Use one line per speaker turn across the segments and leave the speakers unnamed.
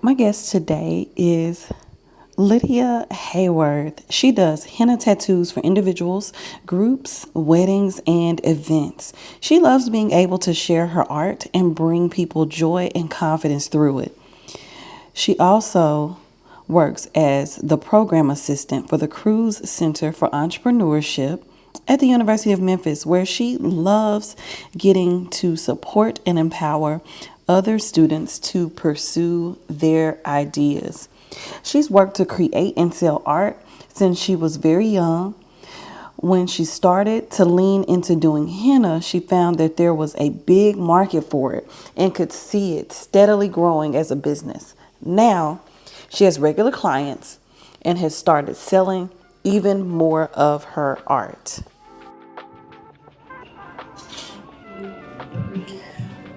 My guest today is Lydia Haworth. She does henna tattoos for individuals, groups, weddings, and events. She loves being able to share her art and bring people joy and confidence through it. She also works as the program assistant for the Cruz Center for Entrepreneurship at the University of Memphis, where she loves getting to support and empower other students to pursue their ideas. She's worked to create and sell art since she was very young. When she started to lean into doing henna, she found that there was a big market for it and could see it steadily growing as a business. Now, she has regular clients and has started selling even more of her art.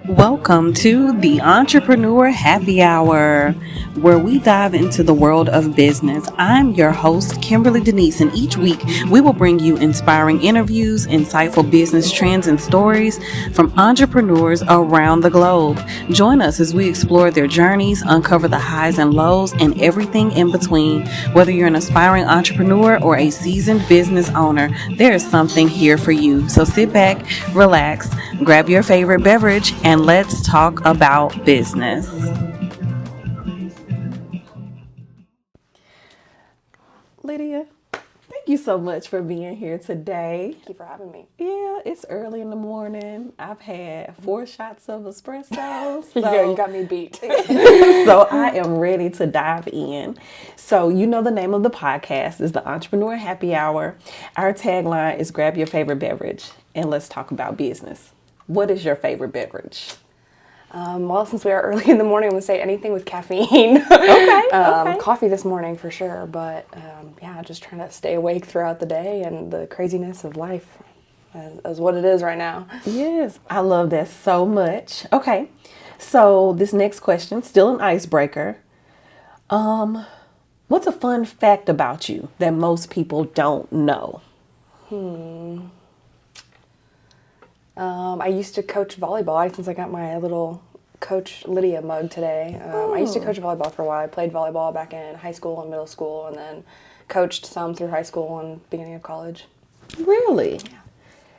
Welcome to the Entrepreneur Happy Hour, where we dive into the world of business. I'm your host, Kimberlee Deneice, and each week we will bring you inspiring interviews, insightful business trends, and stories from entrepreneurs around the globe. Join us as we explore their journeys, uncover the highs and lows, and everything in between. Whether you're an aspiring entrepreneur or a seasoned business owner, there is something here for you. So sit back, relax, grab your favorite beverage, and let's talk about business. Lydia, thank you so much for being here today.
Thank you for having me.
Yeah, it's early in the morning. I've had 4 shots of espresso.
You got me beat.
So I am ready to dive in. So you know the name of the podcast is the Entrepreneur Happy Hour. Our tagline is grab your favorite beverage and let's talk about business. What is your favorite beverage?
Well, since we are early in the morning, I'm going to say anything with caffeine.
Okay.
Coffee this morning for sure, but just trying to stay awake throughout the day and the craziness of life as what it is right now.
Yes, I love that so much. Okay, so this next question, still an icebreaker. What's a fun fact about you that most people don't know?
I used to coach volleyball since I got my little Coach Lydia mug today. I used to coach volleyball for a while. I played volleyball back in high school and middle school, and then coached some through high school and beginning of college.
Really?
Yeah.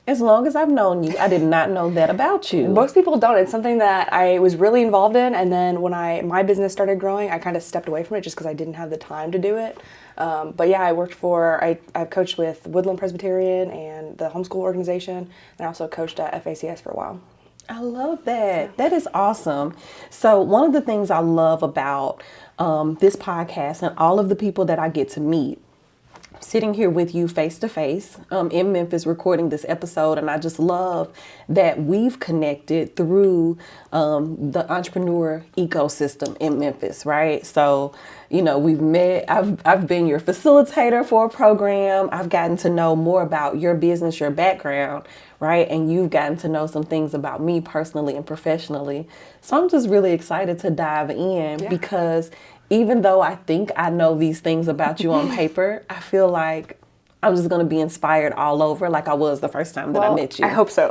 As long as I've known you, I did not know that about you.
Most people don't. It's something that I was really involved in, and then when my business started growing, I kind of stepped away from it just because I didn't have the time to do it. But yeah, I've coached with Woodland Presbyterian and the homeschool organization, and I also coached at FACS for a while.
I love that. Yeah. That is awesome. So one of the things I love about this podcast and all of the people that I get to meet, sitting here with you face to face in Memphis recording this episode, and I just love that we've connected through the entrepreneur ecosystem in Memphis, right? So, you know, we've met, I've been your facilitator for a program, I've gotten to know more about your business, your background, right? And you've gotten to know some things about me personally and professionally. So I'm just really excited to dive in because even though I think I know these things about you on paper, I feel like I'm just going to be inspired all over like I was the first time that I met you.
I hope so.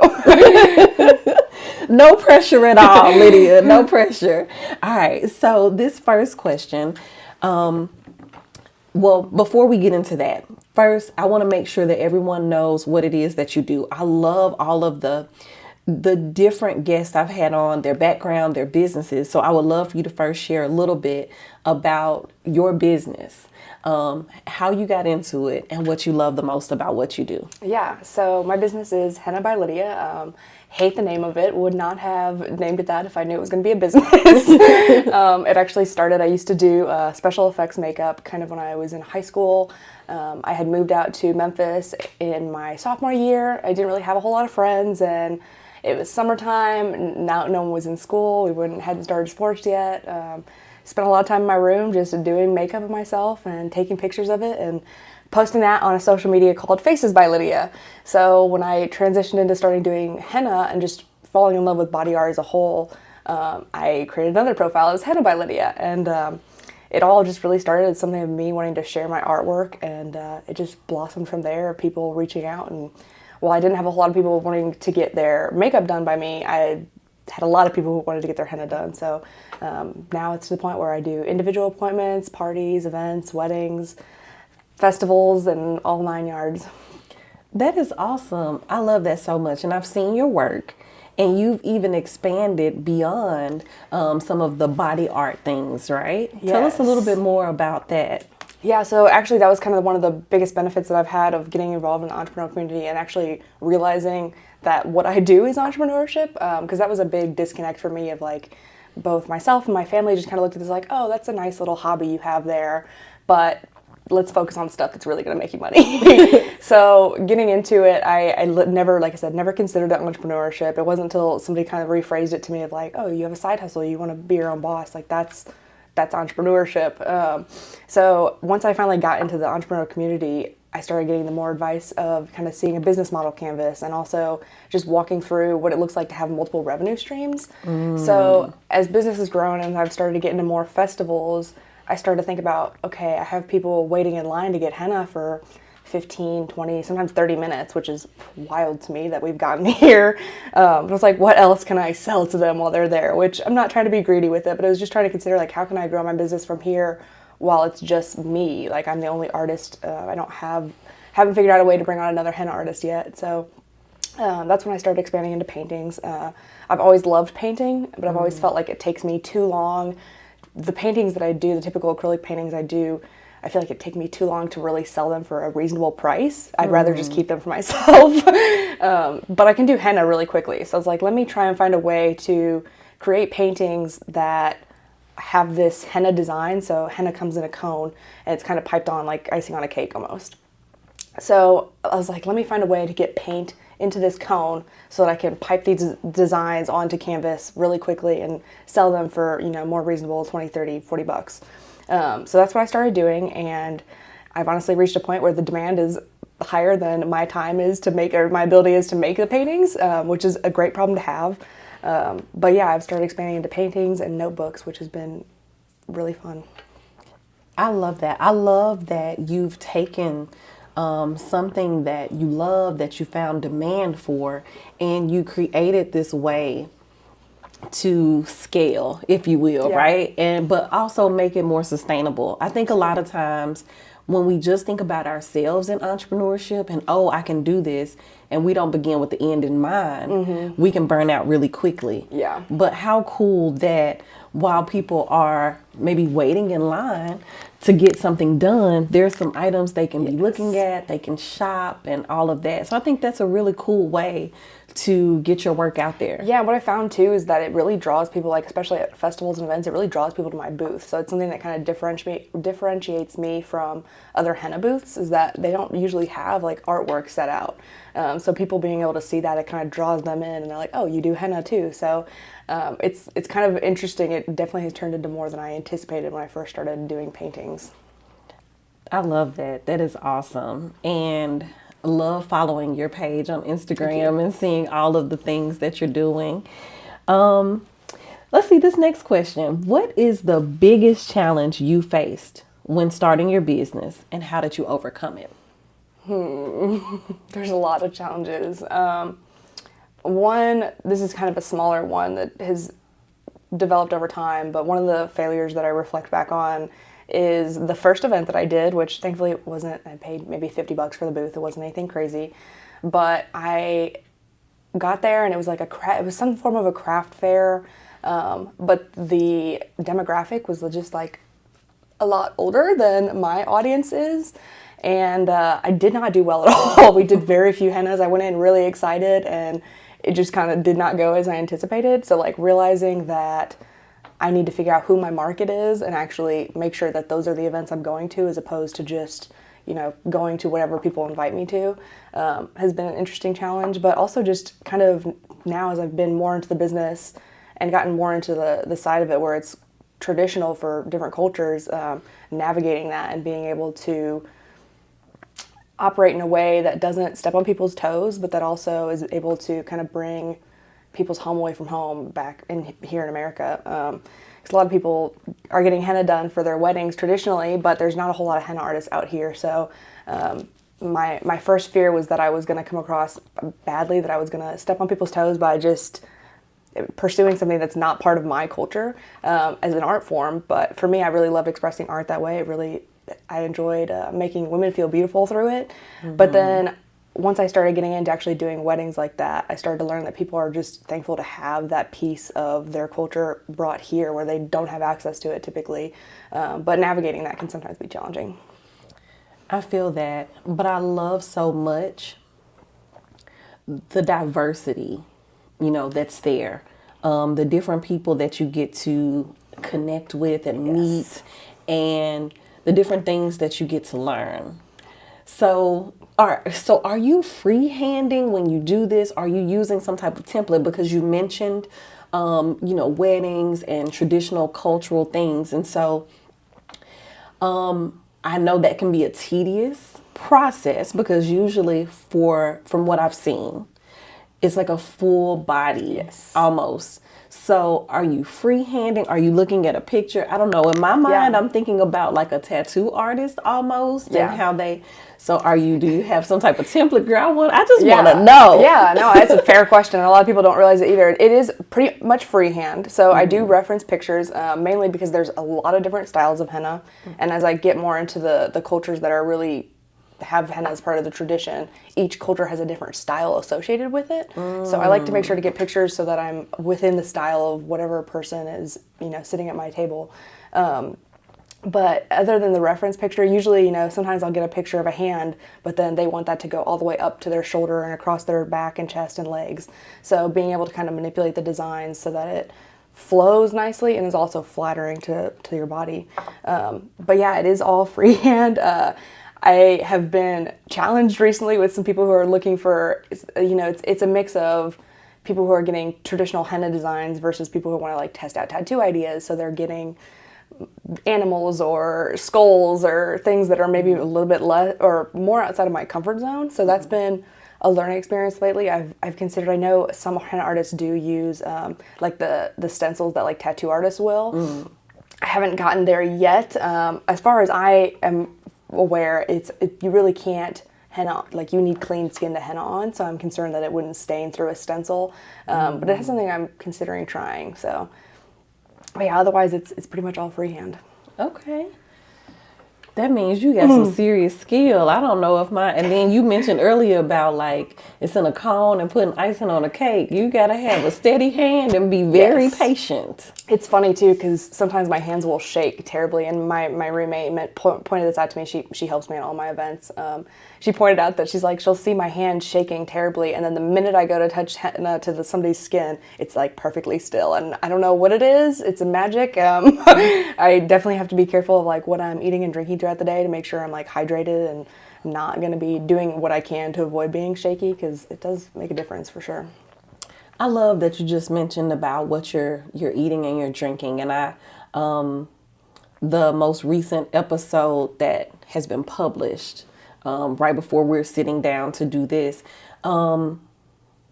No pressure at all, Lydia. No pressure. All right. So this first question, well, before we get into that, first, I want to make sure that everyone knows what it is that you do. I love all of the different guests I've had on, their background, their businesses. So I would love for you to first share a little bit about your business, how you got into it, and what you love the most about what you do.
Yeah, so my business is Henna by Lydia. Hate the name of it. Would not have named it that if I knew it was going to be a business. It actually started, I used to do special effects makeup kind of when I was in high school. I had moved out to Memphis in my sophomore year. I didn't really have a whole lot of friends, and it was summertime. Now no one was in school. We hadn't started sports yet. Spent a lot of time in my room just doing makeup of myself and taking pictures of it and posting that on a social media called Faces by Lydia. So when I transitioned into starting doing henna and just falling in love with body art as a whole, I created another profile as Henna by Lydia. And it all just really started as something of me wanting to share my artwork, and it just blossomed from there, people reaching out. And while I didn't have a whole lot of people wanting to get their makeup done by me, had a lot of people who wanted to get their henna done. So now it's to the point where I do individual appointments, parties, events, weddings, festivals, and all 9 yards.
That is awesome. I love that so much. And I've seen your work, and you've even expanded beyond some of the body art things, right?
Yes.
Tell us a little bit more about that.
Yeah, so actually that was kind of one of the biggest benefits that I've had of getting involved in the entrepreneurial community and actually realizing that what I do is entrepreneurship, because that was a big disconnect for me of like both myself and my family just kind of looked at this like, oh, that's a nice little hobby you have there, but let's focus on stuff that's really going to make you money. So getting into it, I never, like I said, never considered it entrepreneurship. It wasn't until somebody kind of rephrased it to me of like, oh, you have a side hustle, you want to be your own boss, like that's entrepreneurship. So once I finally got into the entrepreneurial community, I started getting the more advice of kind of seeing a business model canvas and also just walking through what it looks like to have multiple revenue streams. So as business has grown and I've started to get into more festivals, I started to think about, okay, I have people waiting in line to get henna for 15, 20, sometimes 30 minutes, which is wild to me that we've gotten here. But I was like, what else can I sell to them while they're there? Which I'm not trying to be greedy with it, but I was just trying to consider like, how can I grow my business from here while it's just me? Like I'm the only artist. I haven't figured out a way to bring on another henna artist yet. So that's when I started expanding into paintings. I've always loved painting, but I've always felt like it takes me too long. The paintings that I do, the typical acrylic paintings I do, I feel like it takes me too long to really sell them for a reasonable price. I'd rather just keep them for myself. But I can do henna really quickly. So I was like, let me try and find a way to create paintings that have this henna design. So henna comes in a cone and it's kind of piped on like icing on a cake almost. So I was like, let me find a way to get paint into this cone so that I can pipe these designs onto canvas really quickly and sell them for, more reasonable, 20, 30, 40 bucks. So that's what I started doing, and I've honestly reached a point where the demand is higher than my time is to make, or my ability is to make the paintings, which is a great problem to have. But yeah, I've started expanding into paintings and notebooks, which has been really fun.
I love that. I love that you've taken something that you love, that you found demand for, and you created this way to scale, if you will, right? But also make it more sustainable. I think a lot of times when we just think about ourselves in entrepreneurship and, oh, I can do this, and we don't begin with the end in mind, we can burn out really quickly.
Yeah.
But how cool that while people are maybe waiting in line to get something done, there's some items they can be looking at, they can shop and all of that. So I think that's a really cool way to get your work out there.
Yeah, what I found too is that it really draws people, like especially at festivals and events, it really draws people to my booth. So it's something that kind of differentiates me from other henna booths, is that they don't usually have like artwork set out. So people being able to see that, it kind of draws them in, and they're like, oh, you do henna too. So it's kind of interesting. It definitely has turned into more than I anticipated when I first started doing paintings.
I love that. That is awesome. And love following your page on Instagram and seeing all of the things that you're doing. Let's see this next question. What is the biggest challenge you faced when starting your business, and how did you overcome it?
There's a lot of challenges. One, this is kind of a smaller one that has developed over time, but one of the failures that I reflect back on is the first event that I did, which thankfully it wasn't, I paid maybe 50 bucks for the booth. It wasn't anything crazy, but I got there and it was like it was some form of a craft fair. But the demographic was just like a lot older than my audience is. And I did not do well at all. We did very few hennas. I went in really excited and it just kind of did not go as I anticipated. So like realizing that I need to figure out who my market is and actually make sure that those are the events I'm going to, as opposed to just, going to whatever people invite me to, has been an interesting challenge. But also just kind of now, as I've been more into the business and gotten more into the side of it where it's traditional for different cultures, navigating that and being able to operate in a way that doesn't step on people's toes, but that also is able to kind of bring people's home away from home back here in America. Because a lot of people are getting henna done for their weddings traditionally, but there's not a whole lot of henna artists out here. So my first fear was that I was going to come across badly, that I was going to step on people's toes by just pursuing something that's not part of my culture as an art form. But for me, I really loved expressing art that way. I enjoyed making women feel beautiful through it. But then once I started getting into actually doing weddings like that, I started to learn that people are just thankful to have that piece of their culture brought here where they don't have access to it typically. But navigating that can sometimes be challenging.
I feel that, but I love so much the diversity, that's there. The different people that you get to connect with and meet, and the different things that you get to learn. So are you freehanding when you do this? Are you using some type of template? Because you mentioned, weddings and traditional cultural things. And so I know that can be a tedious process because usually from what I've seen, it's like a full body almost. So are you freehanding? Are you looking at a picture? I don't know. In my mind, I'm thinking about like a tattoo artist almost and how so do you have some type of template? Girl, I just want to know.
Yeah, no, it's a fair question. And a lot of people don't realize it either. It is pretty much freehand. So I do reference pictures mainly because there's a lot of different styles of henna. And as I get more into the cultures that are really have henna as part of the tradition, each culture has a different style associated with it. So I like to make sure to get pictures so that I'm within the style of whatever person is, sitting at my table. But other than the reference picture, usually, sometimes I'll get a picture of a hand, but then they want that to go all the way up to their shoulder and across their back and chest and legs. So being able to kind of manipulate the designs so that it flows nicely and is also flattering to your body. But yeah, it is all freehand. I have been challenged recently with some people who are looking for, it's a mix of people who are getting traditional henna designs versus people who want to like test out tattoo ideas. So they're getting animals or skulls or things that are maybe a little bit less or more outside of my comfort zone. So that's been a learning experience lately. I've considered, I know some henna artists do use like the stencils that like tattoo artists will. I haven't gotten there yet. As far as I am aware, you really can't henna, like you need clean skin to henna on, so I'm concerned that it wouldn't stain through a stencil, but it is something I'm considering trying. So but yeah, otherwise it's pretty much all freehand.
Okay. That means you got some serious skill. I don't know if and then you mentioned earlier about like it's in a cone and putting icing on a cake. You got to have a steady hand and be very patient.
It's funny too because sometimes my hands will shake terribly, and my roommate pointed this out to me. She helps me at all my events. She pointed out that she'll see my hand shaking terribly, and then the minute I go to touch henna to somebody's skin, it's like perfectly still. And I don't know what it is. It's a magic. I definitely have to be careful of like what I'm eating and drinking throughout the day to make sure I'm like hydrated and not going to be doing what I can to avoid being shaky, because it does make a difference for sure.
I love that you just mentioned about what you're eating and you're drinking, and the most recent episode that has been published right before we're sitting down to do this,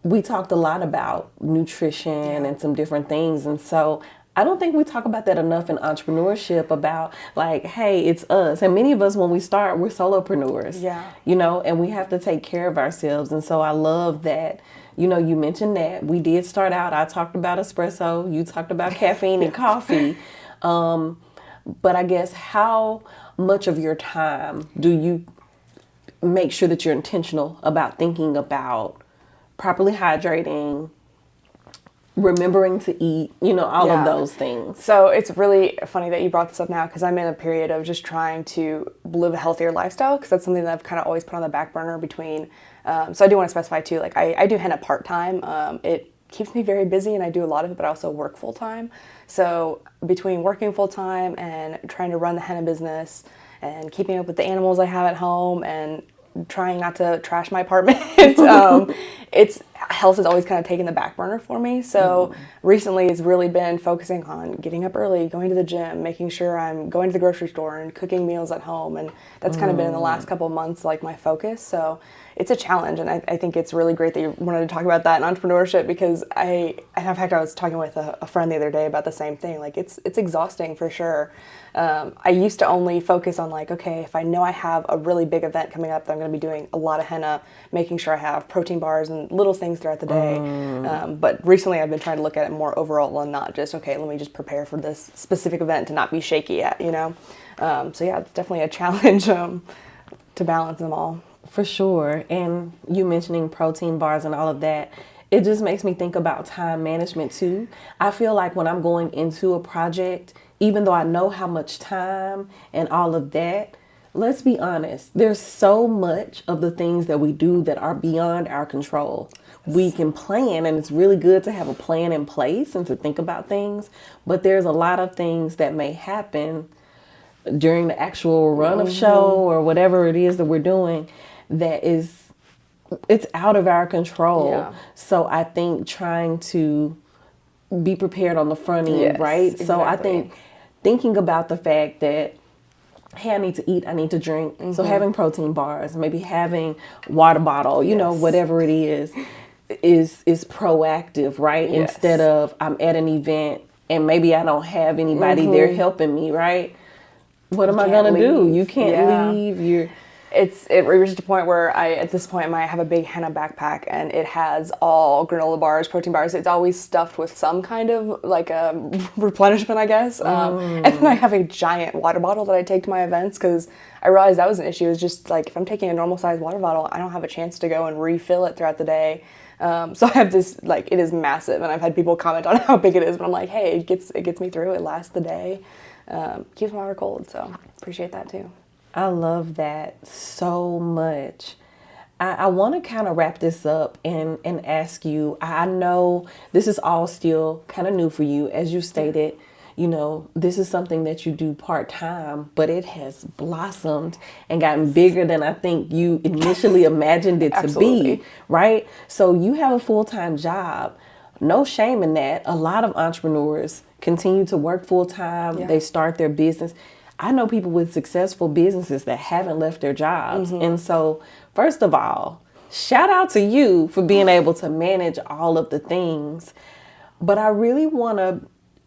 we talked a lot about nutrition and some different things, and so I don't think we talk about that enough in entrepreneurship about like, hey, it's us. And many of us, when we start, we're solopreneurs, and we have to take care of ourselves. And so I love that, you mentioned that we did start out, I talked about espresso, you talked about caffeine and coffee. But I guess how much of your time do you make sure that you're intentional about thinking about properly hydrating, remembering to eat, all of those things? So
it's really funny that you brought this up now, because I'm in a period of just trying to live a healthier lifestyle, because that's something that I've kind of always put on the back burner between. So I do want to specify too, like I do henna part-time. It keeps me very busy and I do a lot of it, but I also work full-time. So between working full-time and trying to run the henna business and keeping up with the animals I have at home and trying not to trash my apartment, health has always kind of taken the back burner for me. So recently it's really been focusing on getting up early, going to the gym, making sure I'm going to the grocery store and cooking meals at home. And that's kind of been in the last couple of months, like my focus. So it's a challenge. And I think it's really great that you wanted to talk about that in entrepreneurship, because in fact, I was talking with a friend the other day about the same thing. Like it's exhausting for sure. I used to only focus on like, okay, if I know I have a really big event coming up that I'm going to be doing a lot of henna, making sure I have protein bars and little things throughout the day. But recently I've been trying to look at it more overall and not just, okay, let me just prepare for this specific event to not be shaky at, you know? So yeah, it's definitely a challenge to balance them all.
For sure. And you mentioning protein bars and all of that, it just makes me think about time management too. I feel like when I'm going into a project, even though I know how much time and all of that, let's be honest, there's so much of the things that we do that are beyond our control. We can plan, and it's really good to have a plan in place and to think about things, but there's a lot of things that may happen during the actual run of show or whatever it is that we're doing that it's out of our control.
Yeah.
So I think trying to be prepared on the front end,
Yes,
right?
exactly.
So I think thinking about the fact that, hey, I need to eat, I need to drink. So having protein bars, maybe having water bottle, you know, whatever it is proactive, right?
Yes.
Instead of I'm at an event and maybe I don't have anybody there helping me, right? What am I
can't
gonna do?
leave.
You can't
Yeah.
leave.
It reached a point where at this point I have a big henna backpack and it has all granola bars, protein bars. It's always stuffed with some kind of like a replenishment, I guess. And then I have a giant water bottle that I take to my events because I realized that was an issue. It's just like if I'm taking a normal sized water bottle, I don't have a chance to go and refill it throughout the day. So I have this, like, it is massive, and I've had people comment on how big it is, but I'm like, hey, it gets me through. It lasts the day, keeps my water cold. So appreciate that too.
I love that so much. I want to kind of wrap this up and ask you, I know this is all still kind of new for you. As you stated, you know, this is something that you do part-time, but it has blossomed and gotten bigger than I think you initially imagined it to
Absolutely.
be, right? So you have a full-time job. No shame in that. A lot of entrepreneurs continue to work full-time.
Yeah.
They start their business. I know people with successful businesses that haven't left their jobs. And so, first of all, shout out to you for being able to manage all of the things. But I really want to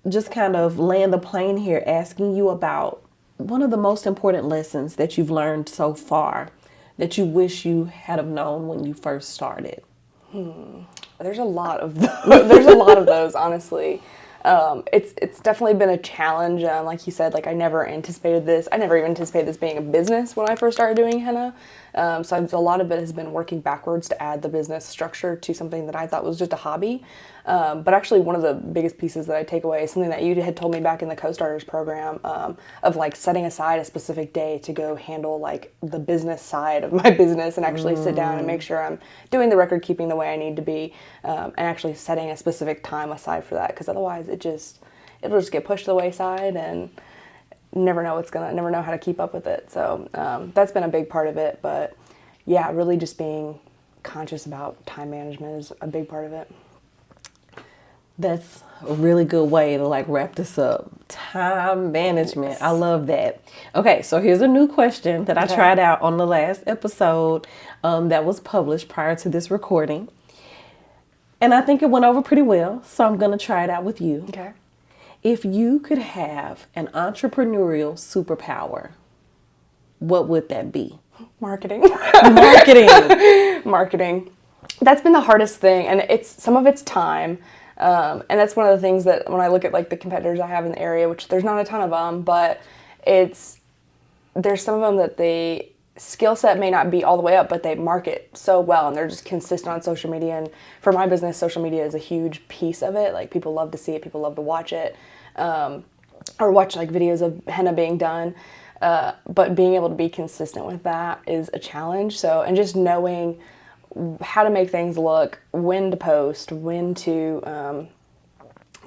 just kind of land the plane here asking you about one of the most important lessons that you've learned so far that you wish you had have known when you first started.
There's a lot of those. There's a lot of those, honestly. It's definitely been a challenge. Like you said, like I never anticipated this. I never even anticipated this being a business when I first started doing henna. So a lot of it has been working backwards to add the business structure to something that I thought was just a hobby. But actually one of the biggest pieces that I take away is something that you had told me back in the Co-Starters program, of like setting aside a specific day to go handle like the business side of my business and actually sit down and make sure I'm doing the record keeping the way I need to be, and actually setting a specific time aside for that, because otherwise it'll just get pushed to the wayside and never know how to keep up with it. So that's been a big part of it. But yeah, really just being conscious about time management is a big part of it.
That's a really good way to like wrap this up. Time management.
Yes.
I love that. Okay, so here's a new question that I tried out on the last episode that was published prior to this recording. And I think it went over pretty well, so I'm going to try it out with you.
Okay.
If you could have an entrepreneurial superpower, what would that be?
Marketing.
Marketing.
That's been the hardest thing, and some of it's time. And that's one of the things that when I look at like the competitors I have in the area, which there's not a ton of them, but there's some of them that the skill set may not be all the way up, but they market so well and they're just consistent on social media. And for my business, social media is a huge piece of it. Like people love to see it, people love to watch it, or watch like videos of henna being done. But being able to be consistent with that is a challenge. So, and just knowing how to make things look, when to post, when to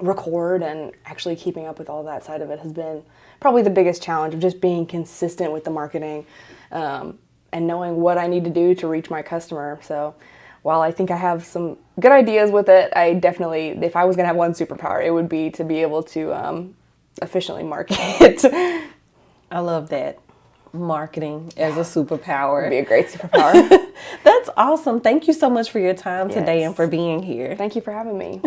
record, and actually keeping up with all that side of it has been probably the biggest challenge, of just being consistent with the marketing, and knowing what I need to do to reach my customer. So while I think I have some good ideas with it, I definitely, if I was going to have one superpower, it would be to be able to efficiently market.
I love that. Marketing as a superpower.
It'd be a great superpower.
That's awesome. Thank you so much for your time today
Yes.
and for being here.
Thank you for having me.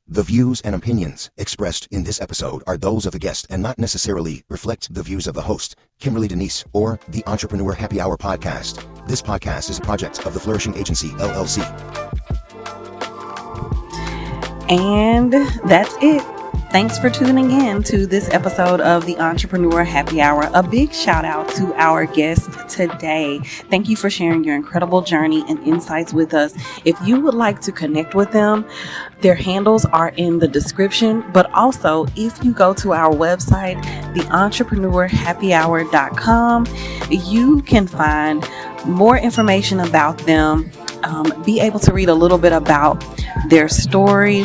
The views and opinions expressed in this episode are those of the guest and not necessarily reflect the views of the host, Kimberlee Deneice, or the Entrepreneur Happy Hour podcast. This podcast is a project of the Flourishing Agency, LLC.
And that's it. Thanks for tuning in to this episode of the Entrepreneur Happy Hour. A big shout out to our guest today. Thank you for sharing your incredible journey and insights with us. If you would like to connect with them, their handles are in the description. But also, if you go to our website, theentrepreneurhappyhour.com, you can find more information about them, be able to read a little bit about their story,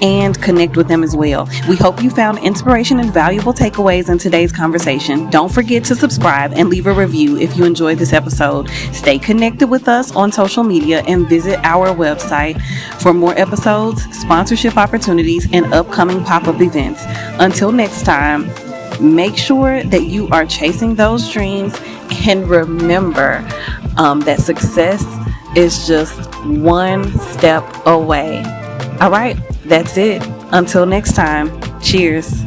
and connect with them as well. We hope you found inspiration and valuable takeaways in today's conversation. Don't forget to subscribe and leave a review if you enjoyed this episode. Stay connected with us on social media and visit our website for more episodes, sponsorship opportunities, and upcoming pop-up events. Until next time, make sure that you are chasing those dreams, and remember that success is just one step away. All right, that's it. Until next time, cheers.